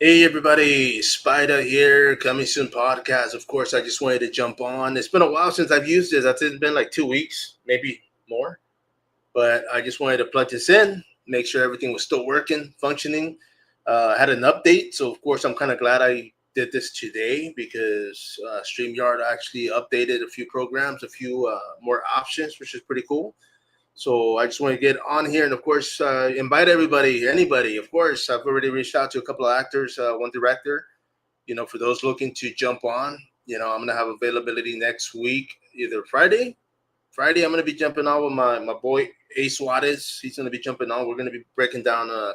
Hey everybody, Spider here, coming soon podcast. Of course, I just wanted to jump on. It's been a while since I've used this. I think it's been like 2 weeks, maybe more. But I just wanted to plug this in, make sure everything was still working, functioning. I had an update, so of course I'm kind of glad I did this today because StreamYard actually updated a few programs, a few more options, which is pretty cool. So I just want to get on here and, of course, invite everybody, anybody. Of course, I've already reached out to a couple of actors, one director. For those looking to jump on, I'm gonna have availability next week, either Friday. Friday, I'm gonna be jumping on with my boy Ace Suarez. He's gonna be jumping on. We're gonna be breaking down a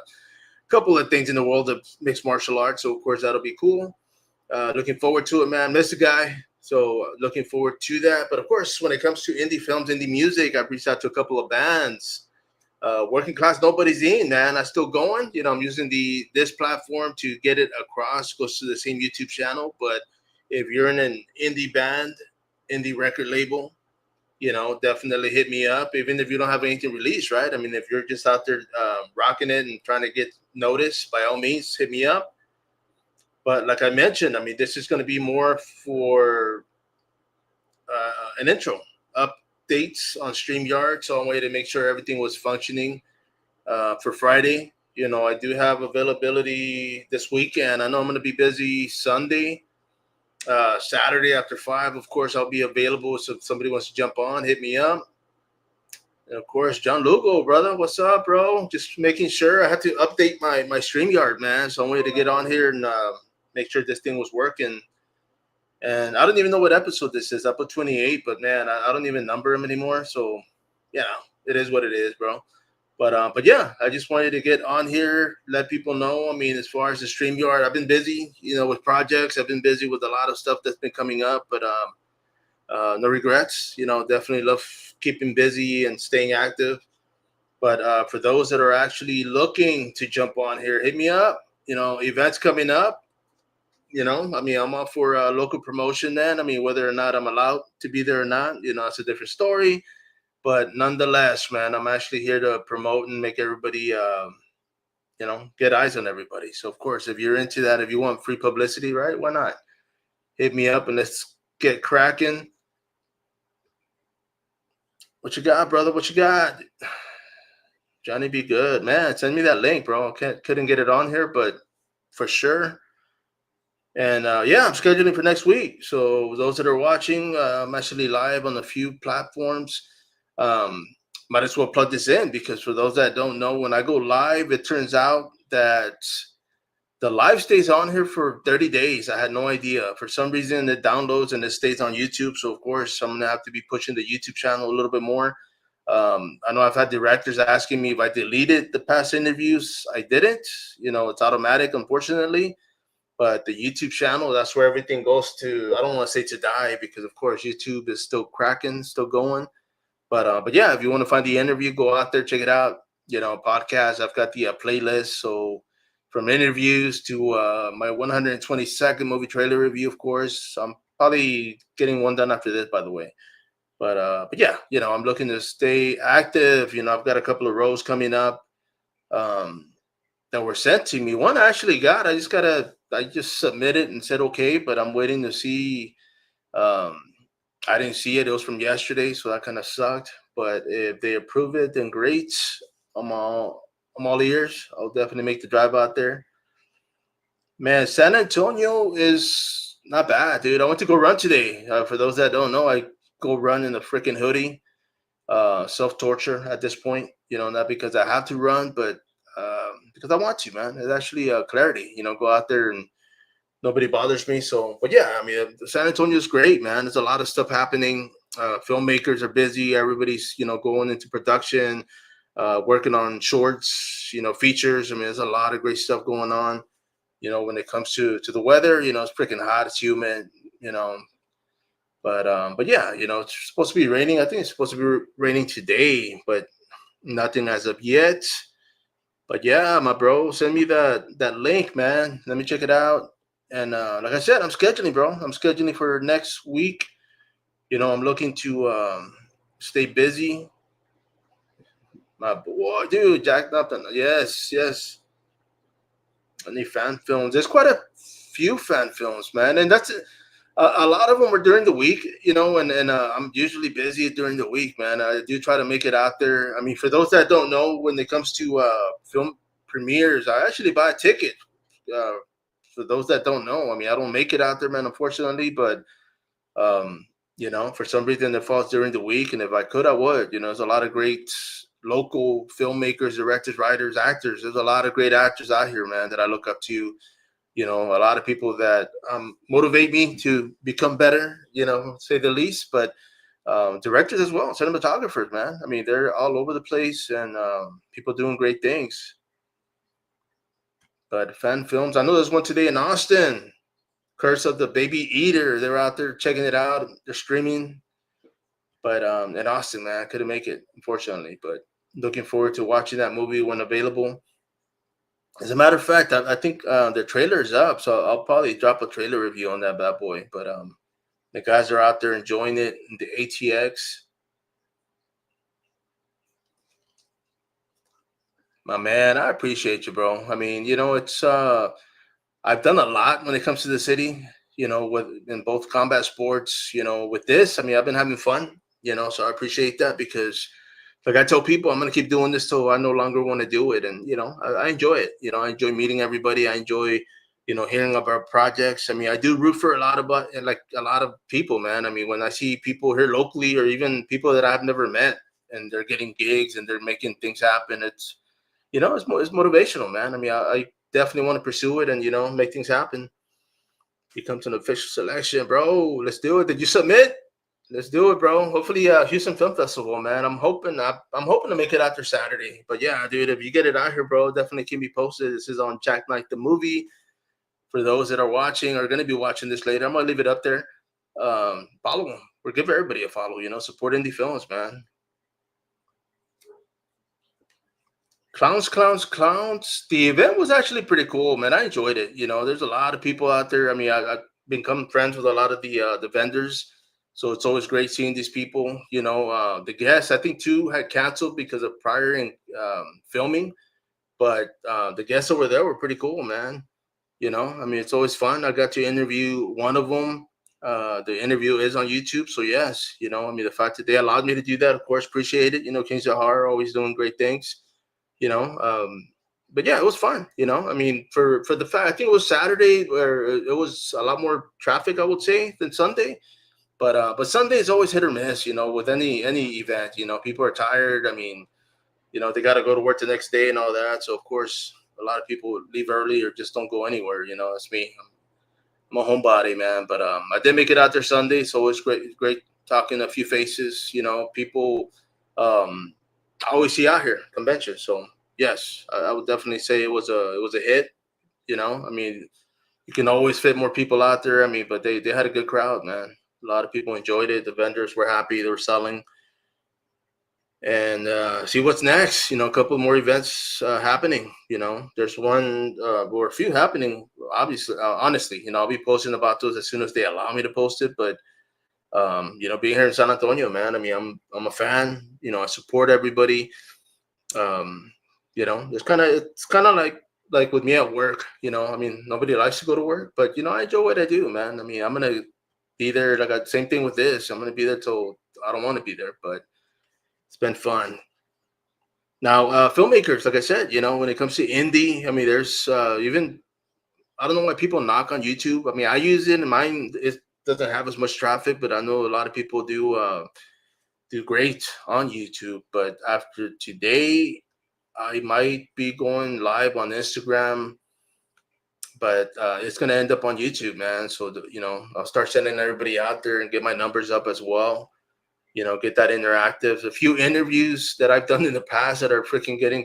couple of things in the world of mixed martial arts. So of course that'll be cool. Looking forward to it, man. Miss the guy. So looking forward to that. But of course, when it comes to indie films, indie music, I've reached out to a couple of bands. Working class, nobody's in, man. I'm still going. I'm using this platform to get it across. Goes to the same YouTube channel. But if you're in an indie band, indie record label, definitely hit me up. Even if you don't have anything released, right? I mean, if you're just out there rocking it and trying to get noticed, by all means, hit me up. But like I mentioned, I mean, this is going to be more for an intro updates on StreamYard, so a way to make sure everything was functioning for Friday. I do have availability this weekend. I know I'm going to be busy Sunday, Saturday after 5. Of course, I'll be available. So if somebody wants to jump on, hit me up. And of course, John Lugo, brother, what's up, bro? Just making sure I had to update my StreamYard, man. So I wanted to get on here and make sure this thing was working. And I don't even know what episode this is. I put 28, but man, I don't even number them anymore. So, yeah, it is what it is, bro. But yeah, I just wanted to get on here, let people know. I mean, as far as the StreamYard, I've been busy, with projects. I've been busy with a lot of stuff that's been coming up, but no regrets. Definitely love keeping busy and staying active. But for those that are actually looking to jump on here, hit me up. Events coming up. I mean, I'm all for local promotion. Then, I mean, whether or not I'm allowed to be there or not, it's a different story. But nonetheless, man, I'm actually here to promote and make everybody, get eyes on everybody. So, of course, if you're into that, if you want free publicity, right? Why not? Hit me up and let's get cracking. What you got, brother? What you got? Johnny, be good, man. Send me that link, bro. Couldn't get it on here, but for sure. And yeah, I'm scheduling for next week. So those that are watching, I'm actually live on a few platforms. Um, might as well plug this in because for those that don't know, when I go live, it turns out that the live stays on here for 30 days. I had no idea. For some reason, it downloads and it stays on YouTube. So of course, I'm gonna have to be pushing the YouTube channel a little bit more. I know I've had directors asking me if I deleted the past interviews. I didn't. It's automatic, unfortunately. But the YouTube channel, that's where everything goes to. I don't want to say to die because, of course, YouTube is still cracking, still going. But yeah, if you want to find the interview, go out there, check it out. Podcast. I've got the playlist. So from interviews to my 122nd movie trailer review, of course. I'm probably getting one done after this, by the way. But yeah, I'm looking to stay active. I've got a couple of roles coming up. That were sent to me. One I actually got. I just submitted and said okay, but I'm waiting to see. Um, I didn't see it. It was from yesterday, so that kind of sucked. But if they approve it, then great. I'm all I'm all ears. I'll definitely make the drive out there. Man, San Antonio is not bad, dude. I went to go run today. For those that don't know, I go run in a freaking hoodie. Self torture at this point. Not because I have to run, but because I want to, man. It's actually clarity. Go out there and nobody bothers me. So, but yeah, I mean, San Antonio is great, man. There's a lot of stuff happening. Filmmakers are busy. Everybody's going into production, working on shorts, features. I mean, there's a lot of great stuff going on. When it comes to the weather, it's freaking hot. It's humid. You know, but yeah, it's supposed to be raining. I think it's supposed to be raining today, but nothing as of yet. But yeah, my bro, send me that link, man. Let me check it out. And like I said, I'm scheduling, bro. I'm scheduling for next week. I'm looking to stay busy. My boy, dude, Jack Upton. Yes, yes. Any fan films? There's quite a few fan films, man, and that's a lot of them are during the week, and I'm usually busy during the week, man. I do try to make it out there. I mean, for those that don't know, when it comes to film premieres, I actually buy a ticket. Uh, for those that don't know, I mean, I don't make it out there, man, unfortunately, but um, for some reason it falls during the week, and if I could, I would. There's a lot of great local filmmakers, directors, writers, actors. There's a lot of great actors out here, man, that I look up to. A lot of people that motivate me to become better, say the least. But directors as well, cinematographers, man. I mean, they're all over the place, and people doing great things. But fan films, I know there's one today in Austin. Curse of the Baby Eater. They're out there checking it out. They're streaming. But in Austin, man, I couldn't make it, unfortunately. But looking forward to watching that movie when available. As a matter of fact, I think the trailer is up, so I'll probably drop a trailer review on that bad boy. But the guys are out there enjoying it in the ATX. My man, I appreciate you, bro. I mean, it's I've done a lot when it comes to the city, with in both combat sports, with this. I mean, I've been having fun, so I appreciate that because like I tell people, I'm gonna keep doing this till I no longer want to do it, and I enjoy it. I enjoy meeting everybody. I enjoy, hearing about projects. I mean, I do root for a lot of like a lot of people, man. I mean, when I see people here locally, or even people that I've never met, and they're getting gigs and they're making things happen, it's motivational, man. I mean, I definitely want to pursue it and make things happen. Become an official selection, bro. Let's do it. Did you submit? Let's do it, bro. Hopefully, Houston Film Festival, man. I'm hoping to make it out there Saturday. But yeah, dude, if you get it out here, bro, definitely keep me posted. This is on Jack Knight the movie. For those that are watching or going to be watching this later, I'm gonna leave it up there. Follow them or give everybody a follow. Support indie films, man. Clowns, clowns, clowns. The event was actually pretty cool, man. I enjoyed it. There's a lot of people out there. I mean, I've become friends with a lot of the vendors, so it's always great seeing these people. The guests, I think two had canceled because of prior filming, but the guests over there were pretty cool, man. I mean, it's always fun. I got to interview one of them. The interview is on YouTube, so yes, I mean, the fact that they allowed me to do that, of course, appreciate it. Kings of Horror always doing great things you know. But yeah, it was fun. I mean, for the fact, I think it was Saturday where it was a lot more traffic, I would say, than Sunday. But Sunday is always hit or miss. With any event. People are tired. I mean, they got to go to work the next day and all that. So of course, a lot of people leave early or just don't go anywhere. That's me. I'm a homebody, man. But I did make it out there Sunday, so it was great talking to a few faces. People I always see out here convention. So yes, I would definitely say it was a hit. I mean, you can always fit more people out there. I mean, but they had a good crowd, man. A lot of people enjoyed it. The vendors were happy. They were selling. And see what's next. A couple more events happening. There's one or a few happening. Obviously, honestly, I'll be posting about those as soon as they allow me to post it. But being here in San Antonio, man. I mean, I'm a fan. I support everybody. Um, it's kind of like with me at work. I mean, nobody likes to go to work, but I enjoy what I do, man. I mean, I'm gonna be there. Like same thing with this. I'm gonna be there till I don't want to be there, but it's been fun. Now, filmmakers, like I said, when it comes to indie, I mean, there's even I don't know why people knock on YouTube. I mean, I use it, and mine it doesn't have as much traffic, but I know a lot of people do great on YouTube. But after today, I might be going live on Instagram, but it's gonna end up on YouTube, man. So I'll start sending everybody out there and get my numbers up as well. Get that interactive. A few interviews that I've done in the past that are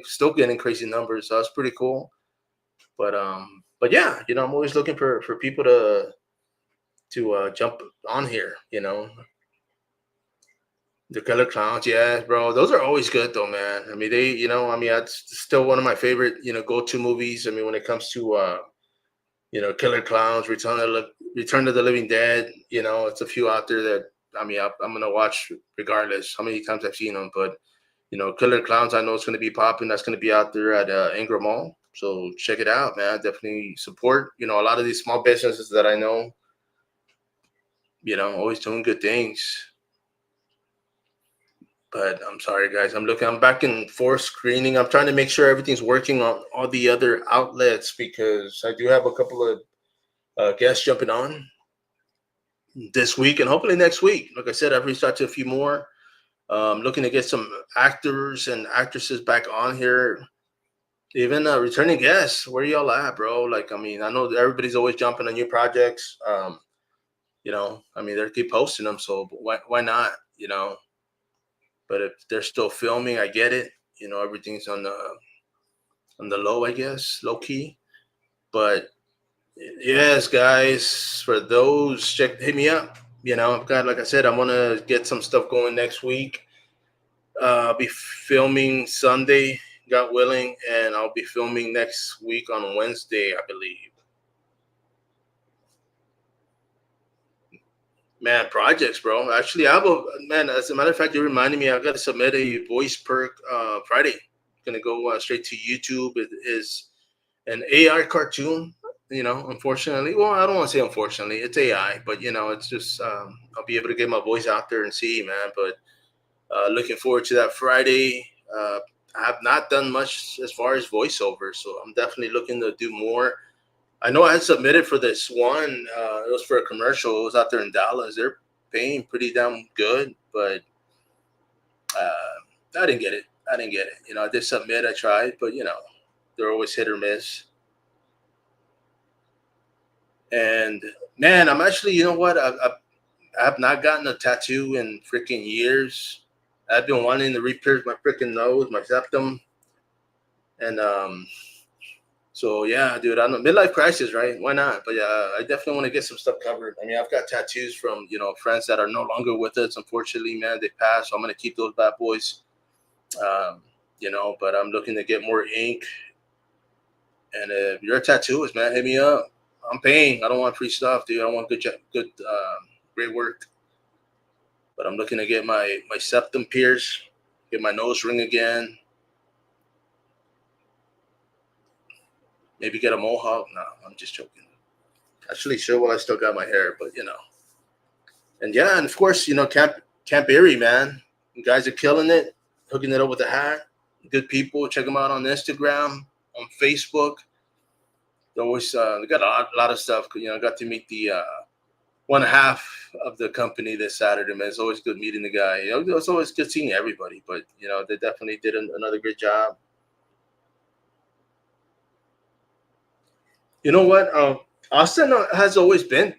still getting crazy numbers. So that's pretty cool. But yeah, I'm always looking for people to jump on here. The Killer Clowns, yeah, bro. Those are always good though, man. I mean, I mean, that's still one of my favorite, go-to movies. I mean, when it comes to, Killer Clowns, Return of the Living Dead, it's a few out there that, I mean, I'm going to watch regardless how many times I've seen them. But, Killer Clowns, I know it's going to be popping. That's going to be out there at Ingram Mall. So check it out, man. Definitely support, a lot of these small businesses that I know, always doing good things. But I'm sorry, guys. I'm back and forth screening. I'm trying to make sure everything's working on all the other outlets because I do have a couple of guests jumping on this week and hopefully next week. Like I said, I've reached out to a few more. Looking to get some actors and actresses back on here. Even returning guests. Where y'all at, bro? Like, I mean, I know that everybody's always jumping on new projects. I mean, they keep posting them, so why not? But if they're still filming, I get it. Everything's on the low, I guess, low key. But yes, guys, for those, hit me up. I've got, like I said, I'm gonna get some stuff going next week. I'll be filming Sunday, God willing, and I'll be filming next week on Wednesday, I believe. Man, projects, bro. Actually, I have a man. As a matter of fact, you reminded me. I got to submit a voice perk Friday. Gonna go straight to YouTube. It is an AI cartoon. Unfortunately, well, I don't want to say unfortunately, it's AI, but it's just I'll be able to get my voice out there and see, man. But looking forward to that Friday. I have not done much as far as voiceover, so I'm definitely looking to do more. I know I had submitted for this one. It was for a commercial. It was out there in Dallas. They're paying pretty damn good, but I didn't get it. I didn't get it. I did submit. I tried, but they're always hit or miss. And man, I'm actually, you know what? I have not gotten a tattoo in freaking years. I've been wanting to re-pierce my freaking nose, my septum, and so yeah, dude, I know midlife crisis, right? Why not? But yeah, I definitely want to get some stuff covered. I mean, I've got tattoos from friends that are no longer with us. Unfortunately, man, they passed. So I'm gonna keep those bad boys. Um, but I'm looking to get more ink. And if you're a tattooist, man, hit me up. I'm paying. I don't want free stuff, dude. I want good, great work. But I'm looking to get my septum pierced, get my nose ring again, maybe get a mohawk. No, I'm just joking. Actually, sure. Well, I still got my hair, but and yeah, and of course, Camp Erie, man. You guys are killing it, hooking it up with a hat. Good people. Check them out on Instagram, on Facebook. They got a lot of stuff. Got to meet the one half of the company this Saturday, man. It's always good meeting the guy. It's always good seeing everybody, but they definitely did another great job. You know what? Austin has always been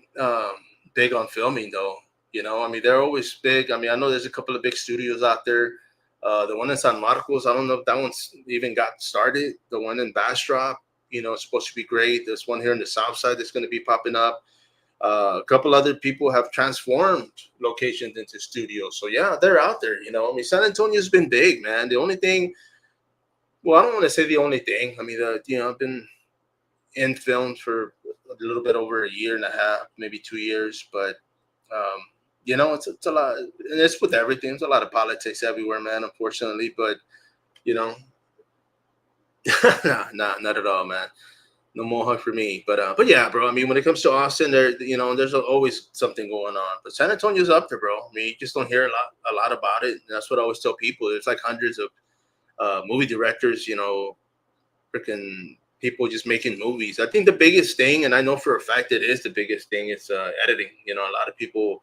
big on filming, though. I mean, they're always big. I mean, I know there's a couple of big studios out there. The one in San Marcos, I don't know if that one's even got started. The one in Bastrop, it's supposed to be great. There's one here in the South Side that's going to be popping up. A couple other people have transformed locations into studios. So yeah, they're out there. I mean, San Antonio's been big, man. The only thing, well, I don't want to say the only thing. I mean, I've been in film for a little bit over a year and a half, maybe 2 years. But um, it's a lot, and it's with everything. There's a lot of politics everywhere, man. Unfortunately, but you know, nah, not at all, man. No mohawk for me. But yeah, bro. I mean, when it comes to Austin, there's always something going on. But San Antonio's up there, bro. I mean, you just don't hear a lot about it. And that's what I always tell people. There's like hundreds of movie directors, freaking people just making movies. I think the biggest thing, and I know for a fact it is the biggest thing, is editing. A lot of people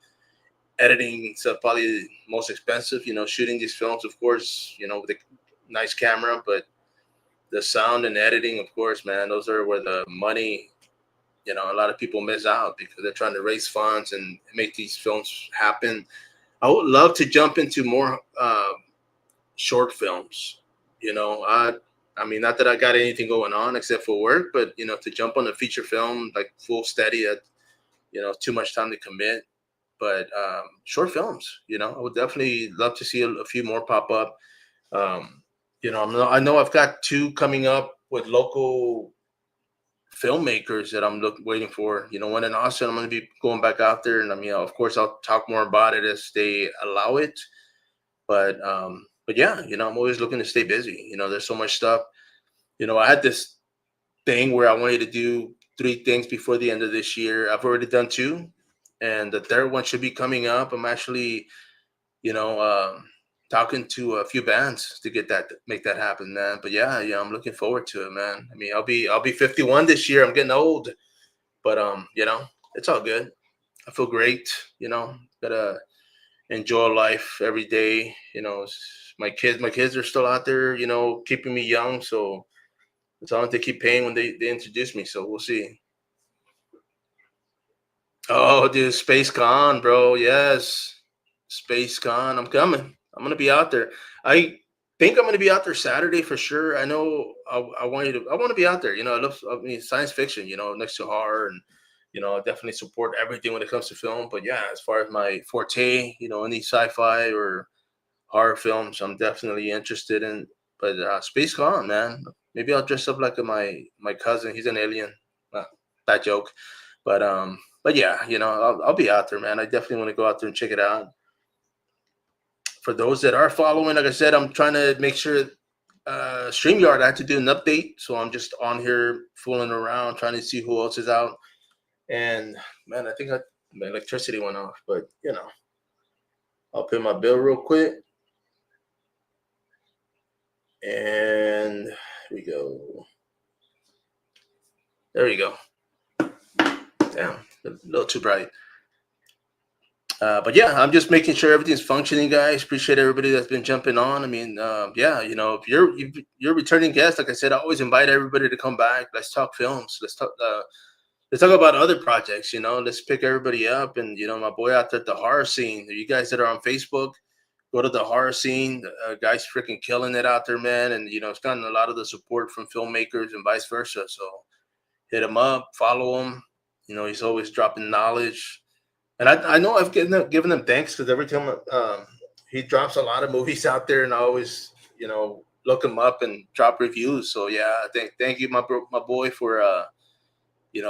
editing is probably the most expensive. Shooting these films, of course, with a nice camera, but the sound and editing, of course, man, those are where the money. A lot of people miss out because they're trying to raise funds and make these films happen. I would love to jump into more short films. I mean, not that I got anything going on except for work, but to jump on a feature film like full steady, at too much time to commit. But short films, I would definitely love to see a few more pop up. Um, I know I've got two coming up with local filmmakers that I'm waiting for. One in Austin, I'm going to be going back out there, and I mean, of course, I'll talk more about it as they allow it. But yeah, I'm always looking to stay busy. There's so much stuff. I had this. thing where I wanted to do 3 things before the end of this year. I've already done two, and the third one should be coming up. I'm actually, you know, talking to a few bands to make that happen, man. But yeah, I'm looking forward to it, man. I mean, I'll be 51 this year. I'm getting old, but it's all good. I feel great. Gotta enjoy life every day. My kids are still out there. Keeping me young. So it's all they keep paying when they introduce me. So we'll see. Oh, dude, Space Con, bro. Yes, Space Con. I'm coming. I'm gonna be out there. I think I'm gonna be out there Saturday for sure. I know. I want you to. I want to be out there. I mean, science fiction. Next to horror, and I definitely support everything when it comes to film. But yeah, as far as my forte, any sci-fi or horror films, I'm definitely interested in. But Space Con, man. Maybe I'll dress up like my cousin. He's an alien. Uh, that joke. But yeah, I'll be out there, man. I definitely want to go out there and check it out. For those that are following, like I said, I'm trying to make sure StreamYard, I had to do an update, so I'm just on here fooling around trying to see who else is out. And man, I think my electricity went off, but I'll pay my bill real quick. And here we go. There you go. Damn, a little too bright. But yeah, I'm just making sure everything's functioning, guys. Appreciate everybody that's been jumping on. I mean, yeah, if you're a returning guest, like I said, I always invite everybody to come back. Let's talk films. Let's talk about other projects. Let's pick everybody up. And my boy out there at the horror scene. You guys that are on Facebook, go to the horror scene. Guys, freaking killing it out there, man. And it's gotten a lot of the support from filmmakers and vice versa. So hit him up, follow him. He's always dropping knowledge. And I know I've given him thanks because every time he drops a lot of movies out there, and I always look him up and drop reviews. So yeah, thank you, my boy, for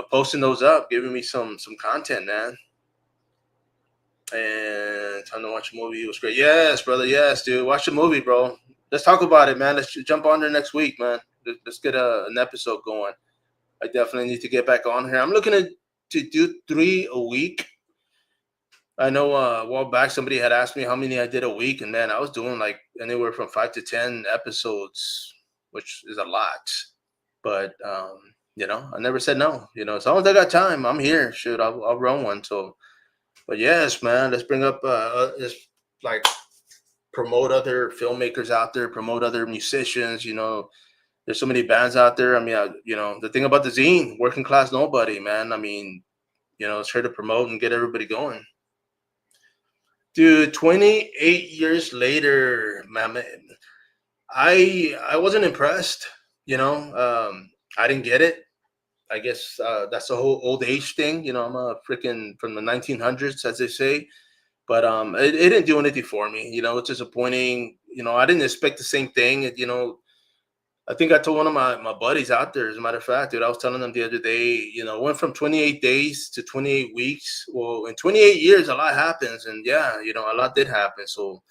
posting those up, giving me some content, man. And time to watch a movie. It was great. Yes, brother. Yes, dude. Watch the movie, bro. Let's talk about it, man. Let's jump on there next week, man. Let's get an episode going. I definitely need to get back on here. I'm looking to do 3 a week. I know a while back somebody had asked me how many I did a week, and man, I was doing like anywhere from 5 to 10 episodes, which is a lot. But I never said no. As long as I got time, I'm here. Shoot, I'll run one. So, but yes, man, let's bring up let's like promote other filmmakers out there, promote other musicians. There's so many bands out there. I mean, the thing about the zine, working class nobody, man. I mean, it's here to promote and get everybody going. Dude, 28 years later, man, I wasn't impressed. I didn't get it. I guess that's the whole old age thing. I'm a freaking from the 1900s, as they say. But it didn't do anything for me. It's disappointing. I didn't expect the same thing. I think I told one of my buddies out there, as a matter of fact, dude, I was telling them the other day, went from 28 days to 28 weeks. Well, in 28 years, a lot happens. And yeah, a lot did happen. So,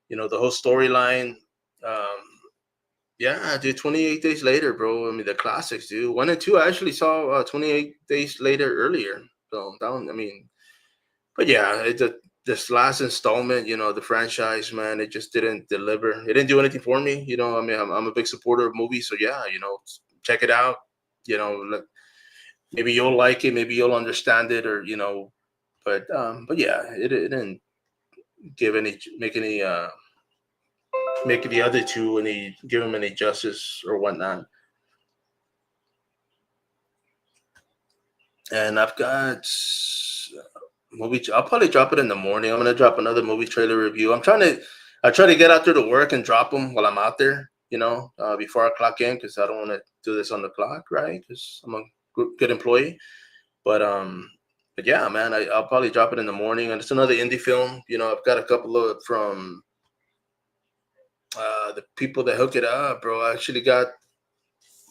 the whole storyline, um, yeah, dude, 28 days later, bro. I mean, the classics, dude. 1 and 2, I actually saw 28 days later earlier. So, I mean, but yeah, this last installment, the franchise, man, it just didn't deliver. It didn't do anything for me. I mean, I'm a big supporter of movies, so yeah, check it out. Maybe you'll like it, maybe you'll understand it, or but yeah, it didn't give any make the other two give them any justice or whatnot. And I've got movie. I'll probably drop it in the morning. I'm gonna drop another movie trailer review. I try to get out there to work and drop them while I'm out there. Before I clock in, because I don't want to do this on the clock, right? Because I'm a good employee. But yeah, man, I'll probably drop it in the morning. And it's another indie film. I've got a couple of from the people that hook it up, bro. I actually got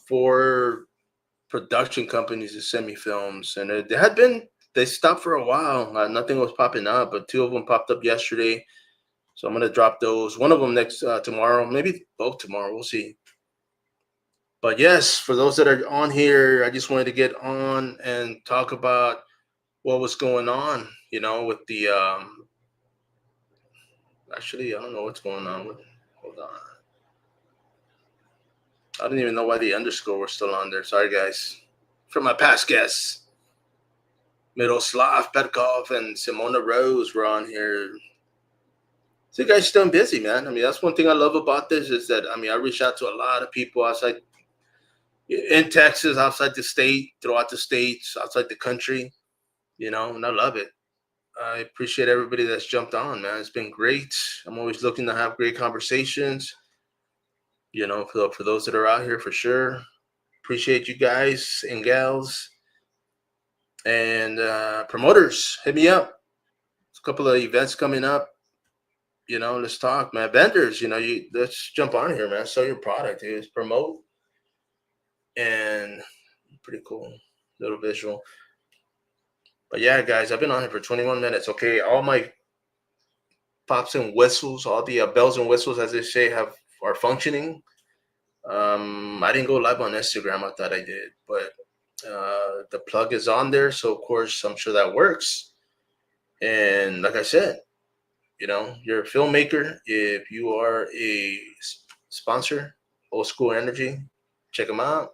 4 production companies that send me films, and they stopped for a while. Nothing was popping up, but 2 of them popped up yesterday. So I'm gonna drop those. One of them next tomorrow, maybe both tomorrow. We'll see. But yes, for those that are on here, I just wanted to get on and talk about what was going on, with the actually, I don't know what's going on with. Hold on. I don't even know why the underscore was still on there. Sorry, guys. From my past guests, Miroslav Petkov and Simona Rose were on here. So you guys still busy, man. I mean, that's one thing I love about this is that I reach out to a lot of people outside in Texas, outside the state, throughout the states, outside the country, and I love it. I appreciate everybody that's jumped on, man. It's been great. I'm always looking to have great conversations, for those that are out here for sure. Appreciate you guys and gals and promoters. Hit me up. There's a couple of events coming up. Let's talk, man. Vendors, let's jump on here, man. Sell your product, dude. Promote and pretty cool little visual. But yeah, guys, I've been on here for 21 minutes. Okay, all my pops and whistles, all the bells and whistles, as they say, are functioning. I didn't go live on Instagram. I thought I did, but the plug is on there, so of course I'm sure that works. And like I said, you're a filmmaker. If you are a sponsor, Old School Energy, check them out.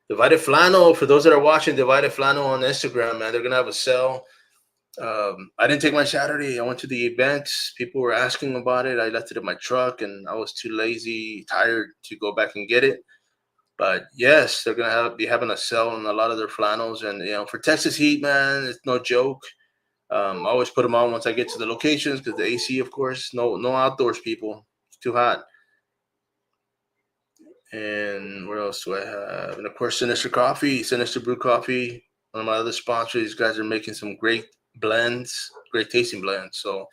Divided Flannel, for those that are watching, Divided Flannel on Instagram, man, they're gonna have a sale. I didn't take my Saturday. I went to the event. People were asking about it. I left it in my truck, and I was too lazy, tired to go back and get it. But yes, they're gonna be having a sale on a lot of their flannels, and for Texas heat, man, it's no joke. I always put them on once I get to the locations because the AC, of course, no outdoors, people. It's too hot. And where else do I have? And of course, Sinister Coffee, Sinister Brew Coffee, one of my other sponsors. These guys are making some great blends, great tasting blends. So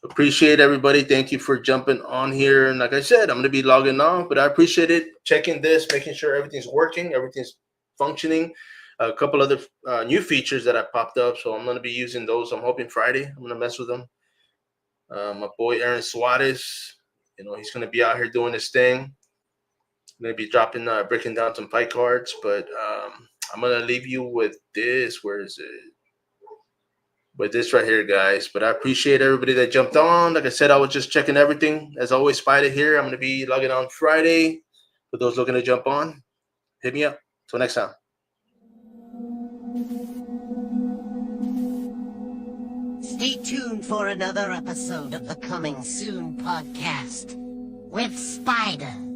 appreciate everybody. Thank you for jumping on here. And like I said, I'm going to be logging off, but I appreciate it. Checking this, making sure everything's working, everything's functioning. A couple other new features that I popped up, so I'm going to be using those. I'm hoping Friday. I'm going to mess with them. My boy Aaron Suarez, he's going to be out here doing his thing. Maybe dropping, breaking down some fight cards, but I'm gonna leave you with this. Where is it? With this right here, guys. But I appreciate everybody that jumped on. Like I said, I was just checking everything. As always, Spider here. I'm gonna be logging on Friday. For those looking to jump on, hit me up. Till next time. Stay tuned for another episode of the Coming Soon podcast with Spider.